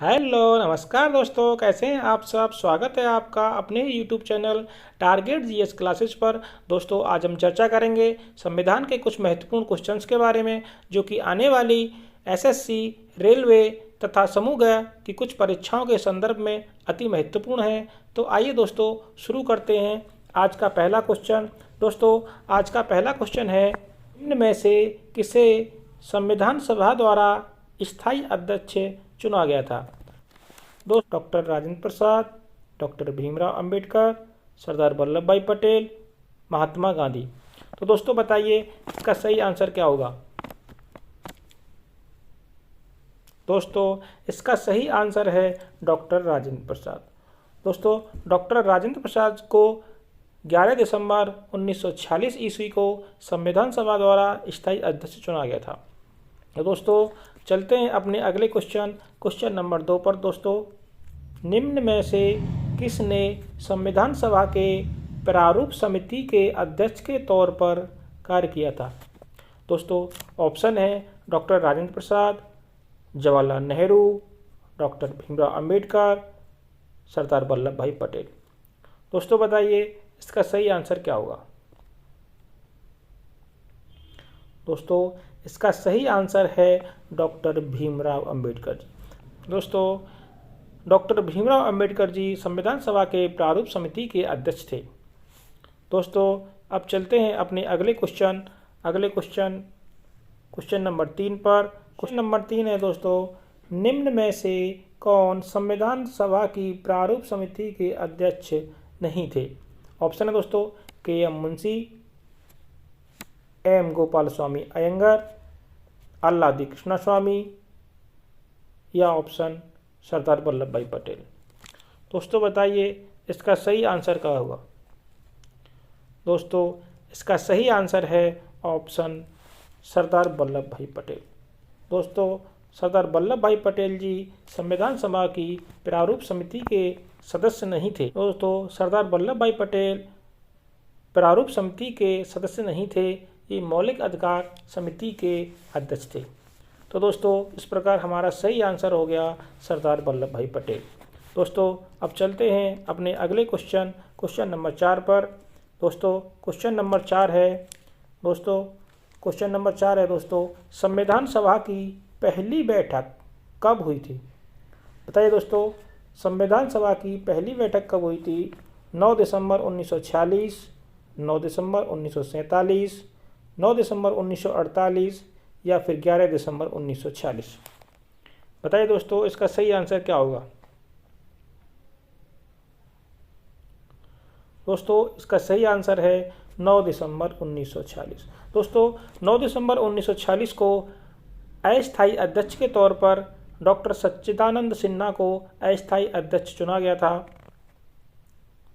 Hello नमस्कार दोस्तों, कैसे हैं आप सब। स्वागत है आपका अपने YouTube channel target GS classes पर। दोस्तों आज हम चर्चा करेंगे संविधान के कुछ महत्वपूर्ण क्वेश्चंस के बारे में, जो कि आने वाली एसएससी, रेलवे तथा समूह की कुछ परीक्षाओं के संदर्भ में अति महत्वपूर्ण है। तो आइए दोस्तों शुरू करते हैं आज का पहला क्वेश्चन। दोस्तों आज का पहला क्वेश्चन है, निम्न में से किसे संविधान सभा द्वारा स्थायी अध्यक्ष चुना गया था। दोस्त डॉक्टर राजेंद्र प्रसाद, डॉक्टर भीमराव अंबेडकर, सरदार वल्लभ भाई पटेल, महात्मा गांधी। तो दोस्तों बताइए इसका सही आंसर क्या होगा। दोस्तों इसका सही आंसर है डॉक्टर राजेंद्र प्रसाद। दोस्तों डॉक्टर राजेंद्र प्रसाद को 11 दिसंबर 1946 ईस्वी को संविधान सभा द्वारा स्थायी अध्यक्ष चुना गया था। तो दोस्तों चलते हैं अपने अगले क्वेश्चन नंबर 2 पर। दोस्तों निम्न में से किसने संविधान सभा के प्रारूप समिति के अध्यक्ष के तौर पर कार्य किया था। दोस्तों ऑप्शन है डॉक्टर राजेंद्र प्रसाद, जवाहरलाल नेहरू, डॉक्टर भीमराव अंबेडकर, सरदार वल्लभ भाई पटेल। दोस्तों बताइए इसका सही आंसर क्या होगा। दोस्तों इसका सही आंसर है डॉक्टर भीमराव अंबेडकर जी। दोस्तों डॉक्टर भीमराव अंबेडकर जी संविधान सभा के प्रारूप समिति के अध्यक्ष थे। दोस्तों अब चलते हैं अपने अगले क्वेश्चन नंबर 3 पर। क्वेश्चन नंबर 3 है दोस्तों, निम्न में से कौन संविधान सभा की प्रारूप समिति के अध्यक्ष नहीं थे। ऑप्शन है दोस्तों के.एम. मुंशी, एम. गोपाल स्वामी अयंगर, आल्लादी कृष्णा स्वामी या ऑप्शन सरदार वल्लभ भाई पटेल। दोस्तों बताइए इसका सही आंसर क्या होगा। दोस्तों इसका सही आंसर है ऑप्शन सरदार वल्लभ भाई पटेल। दोस्तों सरदार वल्लभ भाई पटेल जी संविधान सभा की प्रारूप समिति के सदस्य नहीं थे। दोस्तों सरदार वल्लभ भाई पटेल प्रारूप समिति के सदस्य नहीं थे, ये मौलिक अधिकार समिति के अध्यक्ष थे। तो दोस्तों इस प्रकार हमारा सही आंसर हो गया सरदार वल्लभ भाई पटेल। दोस्तों अब चलते हैं अपने अगले क्वेश्चन नंबर 4 पर। दोस्तों क्वेश्चन नंबर 4 है दोस्तों, संविधान सभा की पहली बैठक कब हुई थी। बताइए दोस्तों संविधान सभा की पहली बैठक कब हुई थी। 9 दिसंबर 1946, 9 दिसंबर 1947, 9 दिसंबर 1948 या फिर 11 दिसंबर 1946। बताइए दोस्तों इसका सही आंसर क्या होगा। दोस्तों इसका सही आंसर है 9 दिसंबर 1946। दोस्तों 9 दिसंबर 1946 को अस्थायी अध्यक्ष के तौर पर डॉक्टर सच्चिदानंद सिन्हा को अस्थायी अध्यक्ष चुना गया था।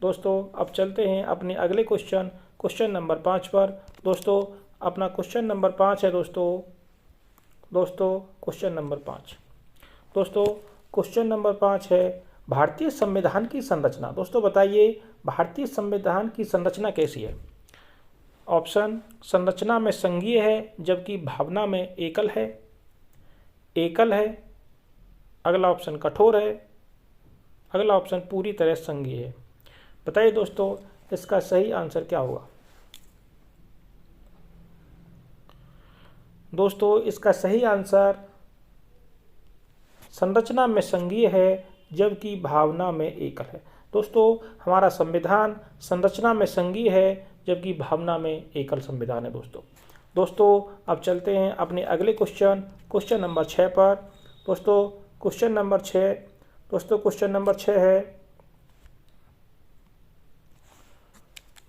दोस्तों अब चलते हैं अपने अगले क्वेश्चन नंबर 5 पर। दोस्तों अपना क्वेश्चन नंबर 5 है दोस्तों क्वेश्चन नंबर 5। दोस्तों क्वेश्चन नंबर 5 है भारतीय संविधान की संरचना। दोस्तों बताइए भारतीय संविधान की संरचना कैसी है। ऑप्शन संरचना में संघीय है जबकि भावना में एकल है। अगला ऑप्शन कठोर है। अगला ऑप्शन पूरी तरह संघीय है। बताइए दोस्तों इसका सही आंसर क्या होगा। दोस्तों इसका सही आंसर संरचना में संघीय है जबकि भावना में एकल है। दोस्तों हमारा संविधान संरचना में संघीय है जबकि भावना में एकल संविधान है। दोस्तों अब चलते हैं अपने अगले क्वेश्चन नंबर 6 पर। दोस्तों क्वेश्चन नंबर 6 है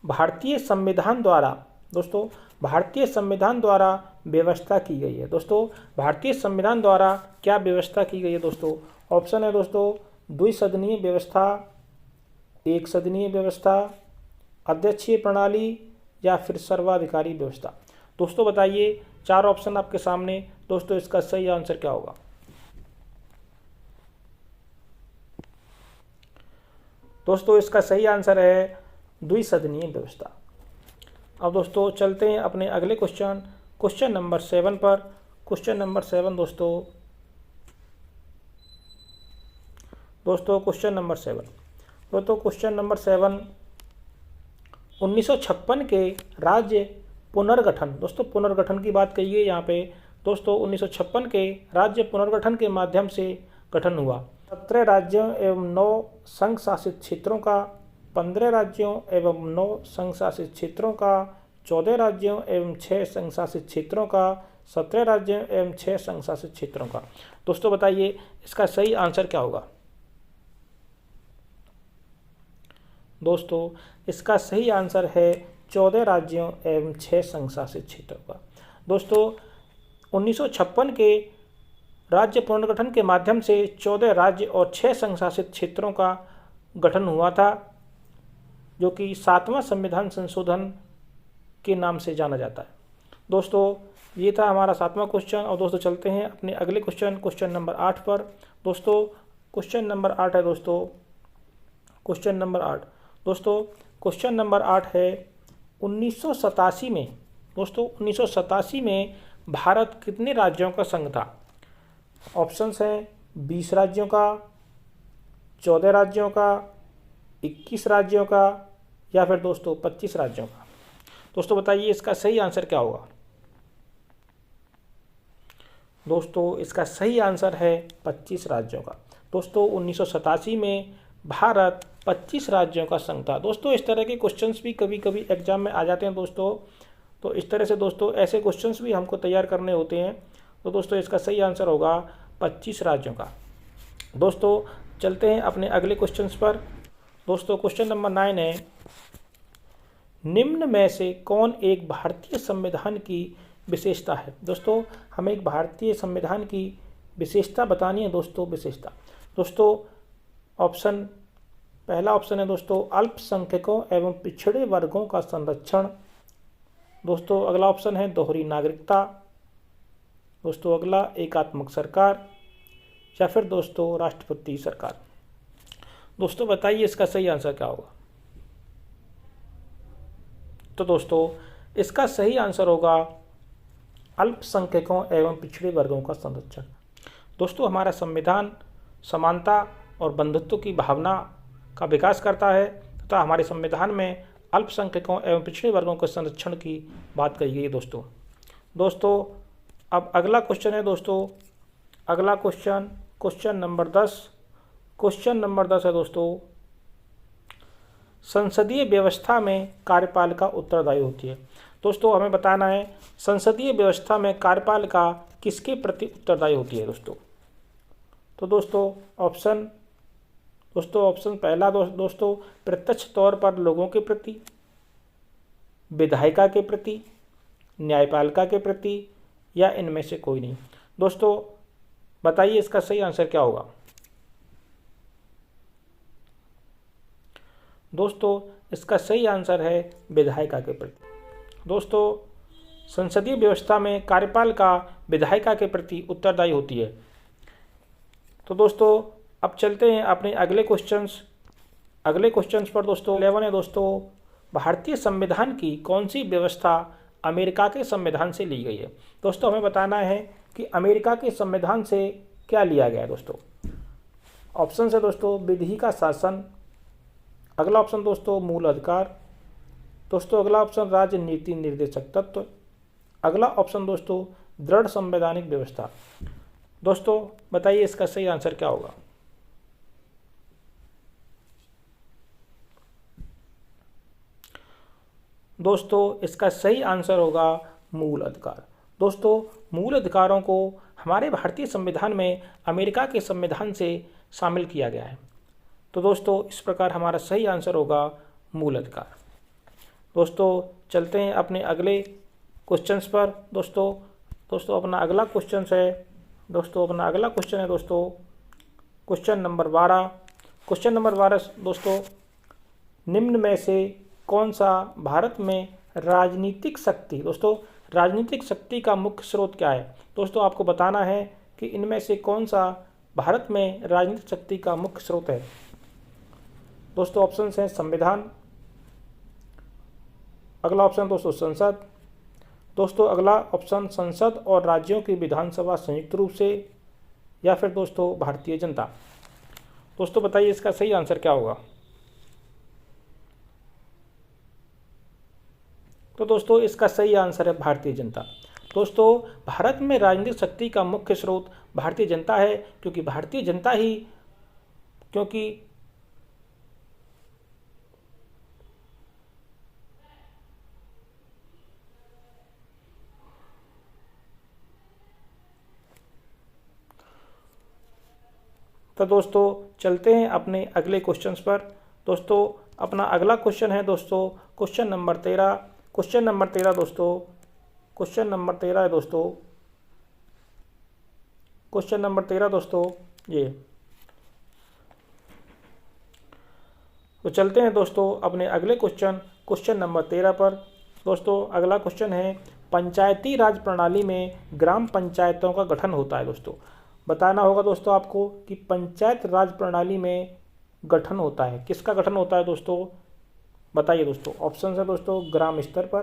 भारतीय संविधान द्वारा व्यवस्था की गई है। दोस्तों भारतीय संविधान द्वारा क्या व्यवस्था की गई है। दोस्तों ऑप्शन है दोस्तों द्विसदनीय व्यवस्था, एक सदनीय व्यवस्था, अध्यक्षीय प्रणाली या फिर सर्वाधिकारी व्यवस्था। दोस्तों बताइए 4 ऑप्शन आपके सामने। दोस्तों इसका सही आंसर क्या होगा। दोस्तों इसका सही आंसर है द्विसदनीय व्यवस्था। अब दोस्तों चलते हैं अपने अगले क्वेश्चन नंबर 7 पर। क्वेश्चन नंबर 7 दोस्तों दोस्तों क्वेश्चन नंबर 7। दोस्तों क्वेश्चन नंबर 7, 1956 के राज्य पुनर्गठन। दोस्तों पुनर्गठन की बात कही है यहाँ पे। दोस्तों 1956 के राज्य पुनर्गठन के माध्यम से गठन हुआ। 17 राज्यों एवं 9 संघ शासित क्षेत्रों का, 15 राज्यों एवं 9 संघ शासित क्षेत्रों का, 14 राज्यों एवं 6 संघ शासित क्षेत्रों का, 17 राज्यों एवं 6 संघ शासित क्षेत्रों का। दोस्तों बताइए इसका सही आंसर क्या होगा। दोस्तों इसका सही आंसर है 14 राज्यों एवं 6 संघ शासित क्षेत्रों का। दोस्तों 1956 के राज्य पुनर्गठन के माध्यम से 14 राज्य और 6 संघ शासित क्षेत्रों का गठन हुआ था, जो कि 7वां संविधान संशोधन के नाम से जाना जाता है। दोस्तों ये था हमारा 7वां क्वेश्चन। और दोस्तों चलते हैं अपने अगले क्वेश्चन नंबर 8 पर। दोस्तों क्वेश्चन नंबर 8 है दोस्तों क्वेश्चन नंबर 8। दोस्तों क्वेश्चन नंबर 8 है 1987 में। दोस्तों 1987 में भारत कितने राज्यों का संघ था। ऑप्शंस हैं 20 राज्यों का, 14 राज्यों का, 21 राज्यों का, या फिर दोस्तों 25 राज्यों का। दोस्तों बताइए इसका सही आंसर क्या होगा। दोस्तों इसका सही आंसर है 25 राज्यों का। दोस्तों 1987 में भारत 25 राज्यों का संघ था। दोस्तों इस तरह के क्वेश्चंस भी कभी कभी एग्जाम में आ जाते हैं दोस्तों, तो इस तरह से दोस्तों ऐसे क्वेश्चंस भी हमको तैयार करने होते हैं। तो दोस्तों इसका सही आंसर होगा 25 राज्यों का। दोस्तों चलते हैं अपने अगले क्वेश्चंस पर। दोस्तों क्वेश्चन नंबर 9 है, निम्न में से कौन एक भारतीय संविधान की विशेषता है। दोस्तों हमें एक भारतीय संविधान की विशेषता बतानी है। दोस्तों पहला ऑप्शन है दोस्तों अल्पसंख्यकों एवं पिछड़े वर्गों का संरक्षण। दोस्तों अगला ऑप्शन है दोहरी नागरिकता। दोस्तों अगला एकात्मक सरकार, या फिर दोस्तों राष्ट्रपति सरकार। दोस्तों बताइए इसका सही आंसर क्या होगा। तो दोस्तों इसका सही आंसर होगा अल्पसंख्यकों एवं पिछड़े वर्गों का संरक्षण। दोस्तों हमारा संविधान समानता और बंधुत्व की भावना का विकास करता है तथा हमारे संविधान में अल्पसंख्यकों एवं पिछड़े वर्गों के संरक्षण की बात कही गई है। दोस्तों अब अगला क्वेश्चन है दोस्तों, अगला क्वेश्चन नंबर 10। क्वेश्चन नंबर 10 है दोस्तों, संसदीय व्यवस्था में कार्यपालिका उत्तरदायी होती है। दोस्तों हमें बताना है संसदीय व्यवस्था में कार्यपालिका किसके प्रति उत्तरदायी होती है दोस्तों। तो दोस्तों ऑप्शन पहला दोस्तों प्रत्यक्ष तौर पर लोगों के प्रति, विधायिका के प्रति, न्यायपालिका के प्रति, या इनमें से कोई नहीं। दोस्तों बताइए इसका सही आंसर क्या होगा। दोस्तों इसका सही आंसर है विधायिका के प्रति। दोस्तों संसदीय व्यवस्था में कार्यपालिका विधायिका के प्रति उत्तरदायी होती है। तो दोस्तों अब चलते हैं अपने अगले क्वेश्चंस पर। दोस्तों 11 है दोस्तों, भारतीय संविधान की कौन सी व्यवस्था अमेरिका के संविधान से ली गई है। दोस्तों हमें बताना है कि अमेरिका के संविधान से क्या लिया गया है। दोस्तों ऑप्शन है दोस्तों विधि का शासन, अगला ऑप्शन दोस्तों मूल अधिकार, दोस्तों अगला ऑप्शन राजनीति निर्देशक तत्व, अगला ऑप्शन दोस्तों दृढ़ संवैधानिक व्यवस्था। दोस्तों बताइए इसका सही आंसर क्या होगा। दोस्तों इसका सही आंसर होगा मूल अधिकार। दोस्तों मूल अधिकारों को हमारे भारतीय संविधान में अमेरिका के संविधान से शामिल किया गया है। तो दोस्तों इस प्रकार हमारा सही आंसर होगा मूल अधिकार। दोस्तों चलते हैं अपने अगले क्वेश्चंस पर। दोस्तों अपना अगला क्वेश्चन है दोस्तों क्वेश्चन नंबर 12। दोस्तों निम्न में से कौन सा भारत में राजनीतिक शक्ति का मुख्य स्रोत क्या है। दोस्तों आपको बताना है कि इनमें से कौन सा भारत में राजनीतिक शक्ति का मुख्य स्रोत है। दोस्तों ऑप्शंस हैं संविधान, अगला ऑप्शन दोस्तों संसद, दोस्तों अगला ऑप्शन संसद और राज्यों की विधानसभा संयुक्त रूप से, या फिर दोस्तों भारतीय जनता। दोस्तों बताइए इसका सही आंसर क्या होगा। तो दोस्तों इसका सही आंसर है भारतीय जनता। दोस्तों भारत में राजनीतिक शक्ति का मुख्य स्रोत भारतीय जनता है, क्योंकि भारतीय जनता ही क्योंकि तो दोस्तों चलते हैं अपने अगले क्वेश्चंस पर। दोस्तों अपना अगला क्वेश्चन है दोस्तों क्वेश्चन नंबर 13। क्वेश्चन नंबर 13 दोस्तों, क्वेश्चन नंबर 13 है दोस्तों, क्वेश्चन नंबर 13 दोस्तों ये। तो चलते हैं दोस्तों अपने अगले क्वेश्चन नंबर 13 पर। दोस्तों अगला क्वेश्चन है, पंचायती राज प्रणाली में ग्राम पंचायतों का गठन होता है। दोस्तों बताना होगा दोस्तों आपको कि पंचायत राज प्रणाली में गठन होता है, किसका गठन होता है दोस्तों, बताइए दोस्तों। ऑप्शन है दोस्तों, ग्राम स्तर पर,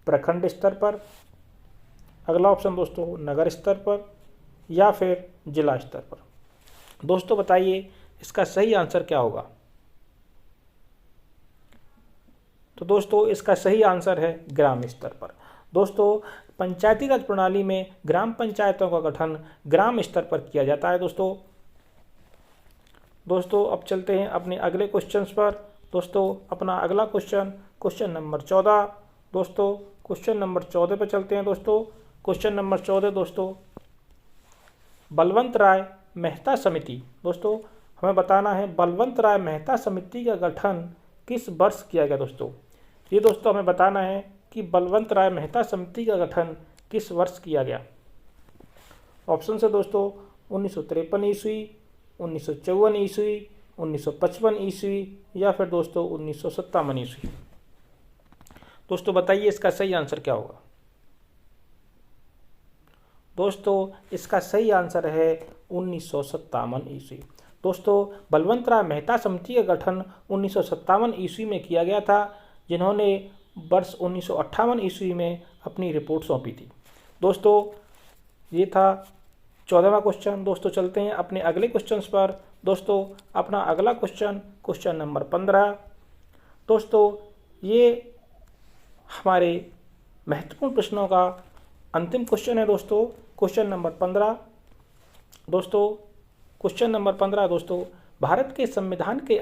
प्रखंड स्तर पर, अगला ऑप्शन दोस्तों नगर स्तर पर, या फिर जिला स्तर पर। दोस्तों बताइए इसका सही आंसर क्या होगा। तो दोस्तों इसका सही आंसर है ग्राम स्तर पर। दोस्तों पंचायती राज प्रणाली में ग्राम पंचायतों का गठन ग्राम स्तर पर किया जाता है। दोस्तों अब चलते हैं अपने अगले क्वेश्चंस पर। दोस्तों अपना अगला क्वेश्चन नंबर 14। दोस्तों क्वेश्चन नंबर 14 पर चलते हैं। दोस्तों क्वेश्चन नंबर 14 दोस्तों, बलवंत राय मेहता समिति। दोस्तों हमें बताना है बलवंत राय मेहता समिति का गठन किस वर्ष किया गया। दोस्तों ये दोस्तों हमें बताना है कि बलवंत राय मेहता समिति का गठन किस वर्ष किया गया। ऑप्शन है दोस्तों 1953 ईस्वी, 1954 ईस्वी, 1955 ईस्वी, या फिर दोस्तों 1957 ईस्वी। दोस्तों बताइए इसका सही आंसर क्या होगा। दोस्तों इसका सही आंसर है 1957 ईस्वी। दोस्तों बलवंत राय मेहता समिति का गठन 1957 ईस्वी में किया गया था, जिन्होंने वर्ष 1958 ईस्वी में अपनी रिपोर्ट सौंपी थी। दोस्तों ये था 14वां क्वेश्चन। दोस्तों चलते हैं अपने अगले क्वेश्चंस पर। दोस्तों अपना अगला क्वेश्चन नंबर 15। दोस्तों ये हमारे महत्वपूर्ण प्रश्नों का अंतिम क्वेश्चन है। दोस्तों क्वेश्चन नंबर 15। दोस्तों क्वेश्चन नंबर 15 दोस्तों, भारत के संविधान के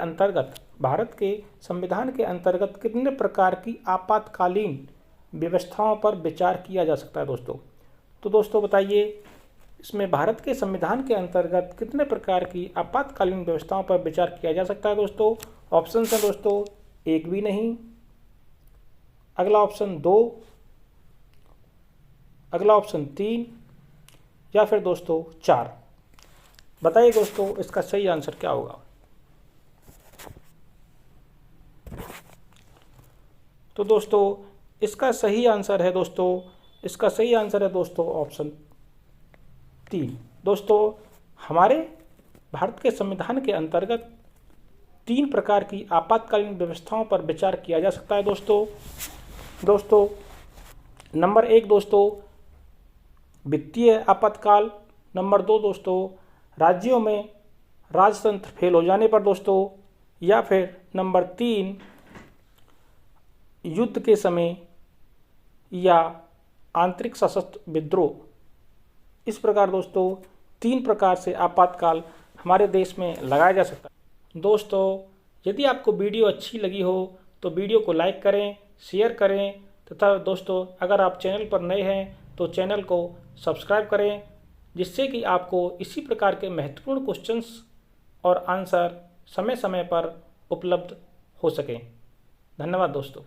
अंतर्गत कितने प्रकार की आपातकालीन व्यवस्थाओं पर विचार किया जा सकता है। दोस्तों दोस्तों बताइए इसमें भारत के संविधान के अंतर्गत कितने प्रकार की आपातकालीन व्यवस्थाओं पर विचार किया जा सकता है। दोस्तों ऑप्शन है दोस्तों, एक भी नहीं, अगला ऑप्शन 2, अगला ऑप्शन 3, या फिर दोस्तों 4। बताइए दोस्तों इसका सही आंसर क्या होगा। तो दोस्तों इसका सही आंसर है दोस्तों ऑप्शन 3। दोस्तों हमारे भारत के संविधान के अंतर्गत 3 प्रकार की आपातकालीन व्यवस्थाओं पर विचार किया जा सकता है। दोस्तों नंबर 1 दोस्तों वित्तीय आपातकाल, नंबर 2 दोस्तों राज्यों में राजतंत्र फेल हो जाने पर दोस्तों, या फिर नंबर 3 युद्ध के समय या आंतरिक सशस्त्र विद्रोह। इस प्रकार दोस्तों 3 प्रकार से आपातकाल हमारे देश में लगाया जा सकता है। दोस्तों यदि आपको वीडियो अच्छी लगी हो तो वीडियो को लाइक करें, शेयर करें, तथा दोस्तों अगर आप चैनल पर नए हैं तो चैनल को सब्सक्राइब करें, जिससे कि आपको इसी प्रकार के महत्वपूर्ण क्वेश्चंस और आंसर समय समय पर उपलब्ध हो सकें। धन्यवाद दोस्तों।